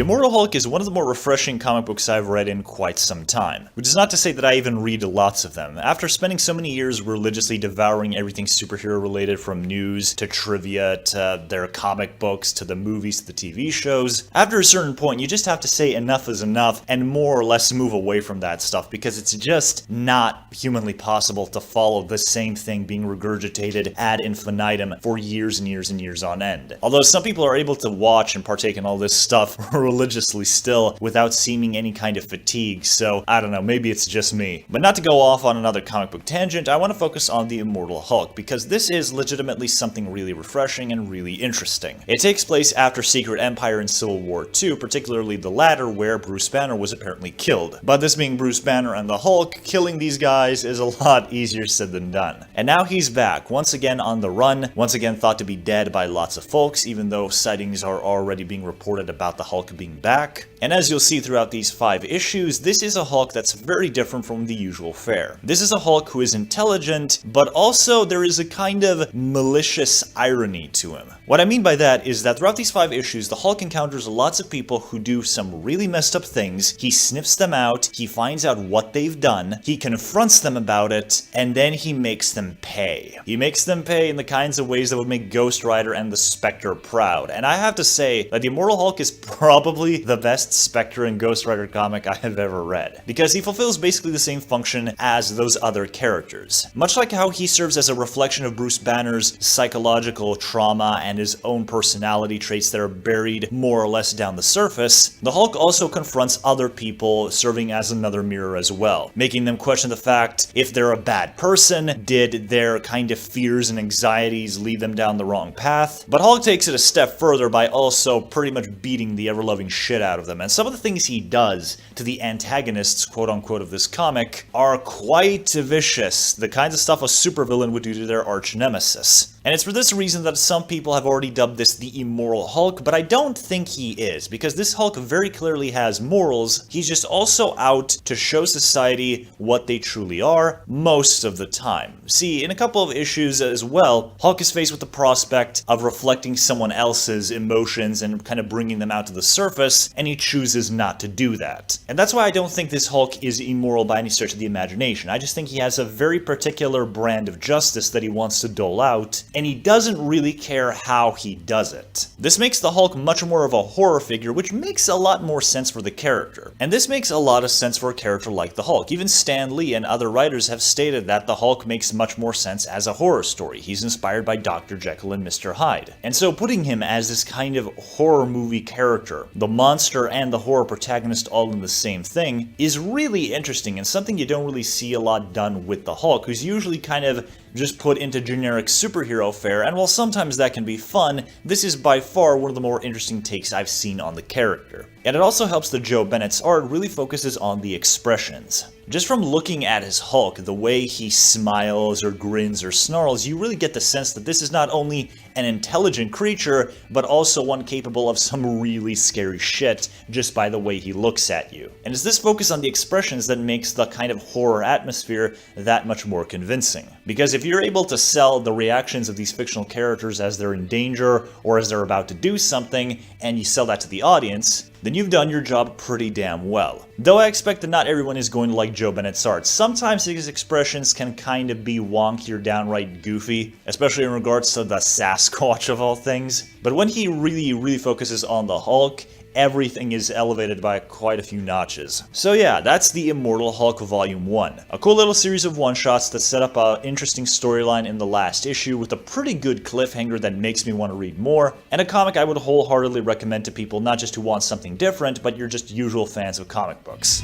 Immortal Hulk is one of the more refreshing comic books I've read in quite some time, which is not to say that I even read lots of them. After spending so many years religiously devouring everything superhero related, from news to trivia to their comic books to the movies to the TV shows, after a certain point you just have to say enough is enough and more or less move away from that stuff, because it's just not humanly possible to follow the same thing being regurgitated ad infinitum for years and years and years on end. Although some people are able to watch and partake in all this stuff religiously still without seeming any kind of fatigue, so I don't know, maybe it's just me. But not to go off on another comic book tangent, I want to focus on the Immortal Hulk, because this is legitimately something really refreshing and really interesting. It takes place after Secret Empire and Civil War II, particularly the latter, where Bruce Banner was apparently killed. But this being Bruce Banner and the Hulk, killing these guys is a lot easier said than done. And now he's back, once again on the run, once again thought to be dead by lots of folks, even though sightings are already being reported about the Hulk being back. And as you'll see throughout these 5 issues, this is a Hulk that's very different from the usual fare. This is a Hulk who is intelligent, but also there is a kind of malicious irony to him. What I mean by that is that throughout these 5 issues, the Hulk encounters lots of people who do some really messed up things, he sniffs them out, he finds out what they've done, he confronts them about it, and then he makes them pay. He makes them pay in the kinds of ways that would make Ghost Rider and the Spectre proud. And I have to say that the Immortal Hulk is probably the best Spectre and Ghost Rider comic I have ever read, because he fulfills basically the same function as those other characters. Much like how he serves as a reflection of Bruce Banner's psychological trauma and his own personality traits that are buried more or less down the surface, the Hulk also confronts other people, serving as another mirror as well, making them question the fact if they're a bad person, did their kind of fears and anxieties lead them down the wrong path. But Hulk takes it a step further by also pretty much beating the ever-loving shit out of them, and some of the things he does to the antagonists, quote-unquote, of this comic are quite vicious, the kinds of stuff a supervillain would do to their arch-nemesis. And it's for this reason that some people have already dubbed this the Immortal Hulk, but I don't think he is, because this Hulk very clearly has morals. He's just also out to show society what they truly are most of the time. See, in a couple of issues as well, Hulk is faced with the prospect of reflecting someone else's emotions and kind of bringing them out to the surface, and he chooses not to do that. And that's why I don't think this Hulk is immoral by any stretch of the imagination. I just think he has a very particular brand of justice that he wants to dole out, and he doesn't really care how he does it. This makes the Hulk much more of a horror figure, which makes a lot more sense for the character. And this makes a lot of sense for a character like the Hulk. Even Stan Lee and other writers have stated that the Hulk makes much more sense as a horror story. He's inspired by Dr. Jekyll and Mr. Hyde. And so putting him as this kind of horror movie character, the monster and the horror protagonist all in the same thing, is really interesting and something you don't really see a lot done with the Hulk, who's usually kind of just put into generic superhero fare, and while sometimes that can be fun, this is by far one of the more interesting takes I've seen on the character. And it also helps that Joe Bennett's art really focuses on the expressions. Just from looking at his Hulk, the way he smiles or grins or snarls, you really get the sense that this is not only an intelligent creature, but also one capable of some really scary shit just by the way he looks at you. And it's this focus on the expressions that makes the kind of horror atmosphere that much more convincing. Because if you're able to sell the reactions of these fictional characters as they're in danger or as they're about to do something, and you sell that to the audience, then you've done your job pretty damn well. Though I expect that not everyone is going to like Joe Bennett's art. Sometimes his expressions can kind of be wonky or downright goofy, especially in regards to the Sasquatch of all things. But when he really focuses on the Hulk, everything is elevated by quite a few notches. So yeah, that's the Immortal Hulk Volume 1. A cool little series of one-shots that set up an interesting storyline in the last issue with a pretty good cliffhanger that makes me want to read more, and a comic I would wholeheartedly recommend to people not just who want something different, but you're just usual fans of comic books.